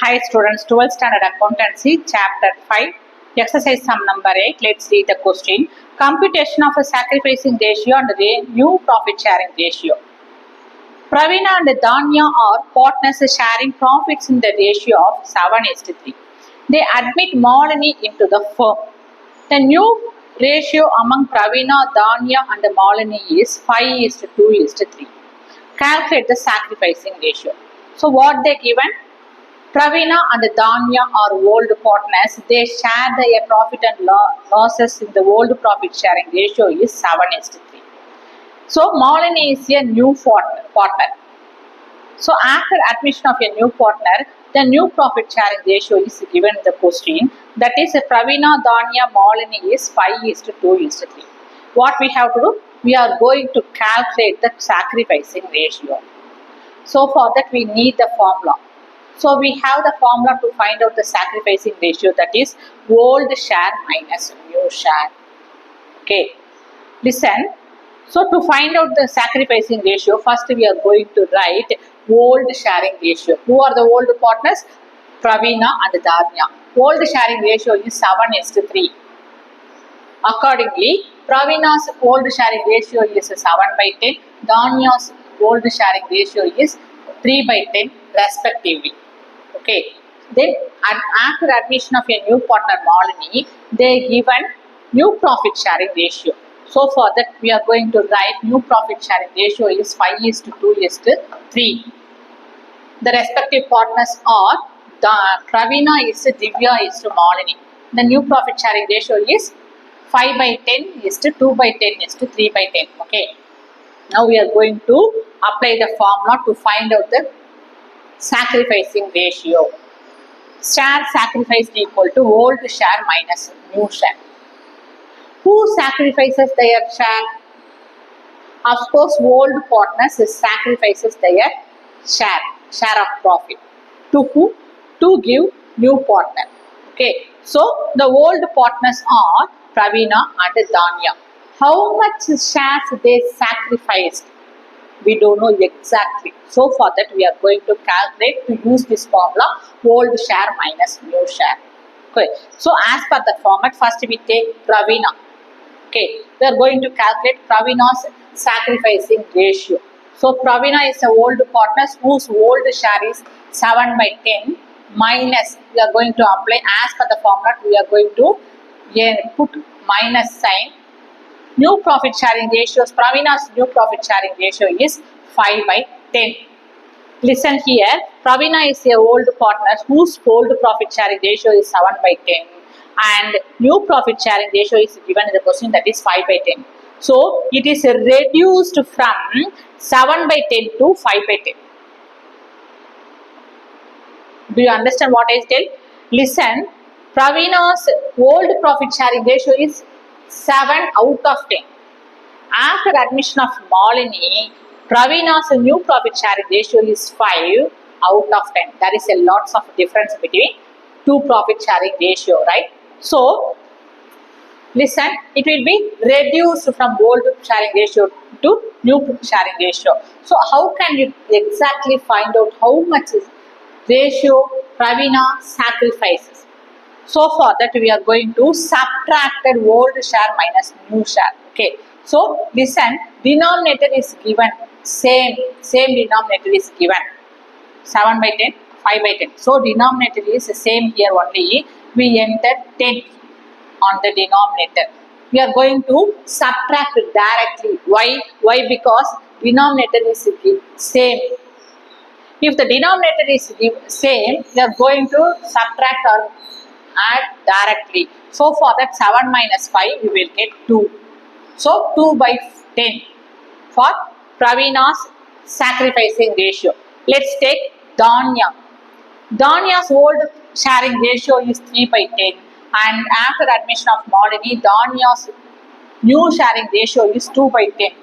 Hi students, 12th Standard Accountancy, Chapter 5, Exercise sum number 8. Let's read the question. Computation of a sacrificing ratio and the new profit sharing ratio. Pravina and Danya are partners sharing profits in the ratio of 7:3. They admit Malini into the firm. The new ratio among Pravina, Danya and Malini is 5:2:3. Calculate the sacrificing ratio. So what they given? Pravina and Danya are old partners. They share their profit and losses in the old profit sharing ratio is 7:3. So Malini is a new partner. So after admission of a new partner, the new profit sharing ratio is given in the question. That is Pravina, Danya, Malini is 5:2:3. What we have to do? We are going to calculate the sacrificing ratio. So for that we need the formula. So we have the formula to find out the sacrificing ratio, that is old share minus new share. Okay, listen. So to find out the sacrificing ratio, first we are going to write old sharing ratio. Who are the old partners? Pravina and Danya. Old sharing ratio is 7:3. Accordingly, Pravina's old sharing ratio is 7/10. Danya's old sharing ratio is 3/10 respectively. Okay. Then after admission of a new partner Malini, they given new profit sharing ratio. So for that we are going to write new profit sharing ratio is 5:2:3. The respective partners are Pravina is to Divya is to Malini. The new profit sharing ratio is 5/10 is to 2/10 is to 3/10. Okay. Now we are going to apply the formula to find out the sacrificing ratio. Share sacrificed equal to old share minus new share. Who sacrifices their share? Of course, old partners sacrifices their share of profit. To who? To give new partner. Okay. So the old partners are Pravina and Danya. How much shares they sacrificed? We don't know exactly. So for that we are going to calculate to use this formula old share minus new share. Okay. So as per the format, first we take Pravina. Okay. We are going to calculate Pravina's sacrificing ratio. So Pravina is a old partner whose old share is 7/10 minus, we are going to apply as per the format, we are going to put minus sign. New profit sharing ratios, Pravina's new profit sharing ratio is 5/10. Listen here, Pravina is a old partner whose old profit sharing ratio is 7/10 and new profit sharing ratio is given in the question, that is 5/10. So it is reduced from 7/10 to 5/10. Do you understand what I tell? Listen, Pravina's old profit sharing ratio is 7/10. After admission of Malini, Pravina's new profit sharing ratio is 5/10. There is a lots of difference between two profit sharing ratio, right? So listen, it will be reduced from old sharing ratio to new sharing ratio. So how can you exactly find out how much is ratio Pravina sacrifices? So for that we are going to subtract old share minus new share. Okay. So listen, denominator is given same denominator is given 7/10, 5/10. So denominator is same here only. We enter 10 on the denominator. We are going to subtract directly. Why? Because denominator is same. If the denominator is same, we are going to subtract or add directly. So for that 7 minus 5 we will get 2. So 2/10 for Pravina's sacrificing ratio. Let's take Danya. Danya's old sharing ratio is 3/10 and after admission of Malini, Danya's new sharing ratio is 2/10.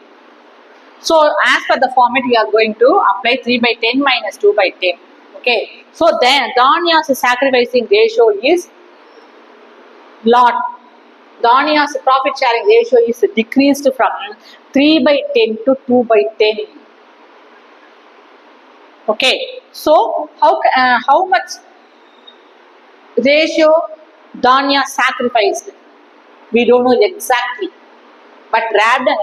So as per the format we are going to apply 3/10 minus 2/10. Okay. So then Danya's sacrificing ratio is lot. Danya's profit sharing ratio is decreased from 3/10 to 2/10. Okay. So how much ratio Danya sacrificed. We don't know exactly. But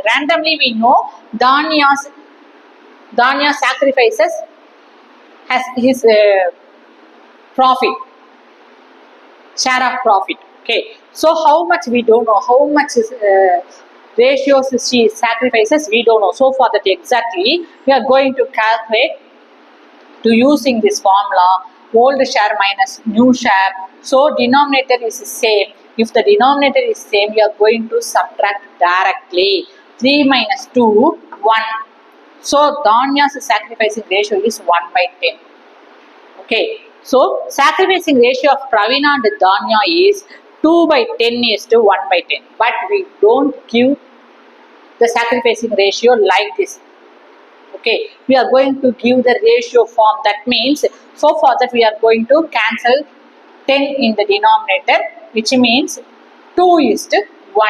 randomly we know Danya sacrifices has his profit, share of profit. Okay. So how much we don't know. How much is ratios she sacrifices we don't know. So for that exactly we are going to calculate to using this formula old share minus new share. So denominator is same. If the denominator is same, we are going to subtract directly. 3 minus 2, 1. So Danya's sacrificing ratio is 1/10. Okay. So sacrificing ratio of Pravina and Danya is 2/10 is to 1/10. But we don't give the sacrificing ratio like this. Okay, we are going to give the ratio form. That means, so for that we are going to cancel 10 in the denominator, which means 2 is to 1.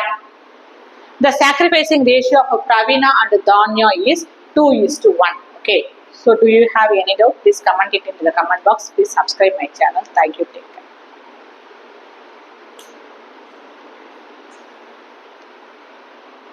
The sacrificing ratio of Pravina and Danya is 2 is to 1. Okay, so do you have any doubt? Please comment it into the comment box. Please subscribe my channel. Thank you.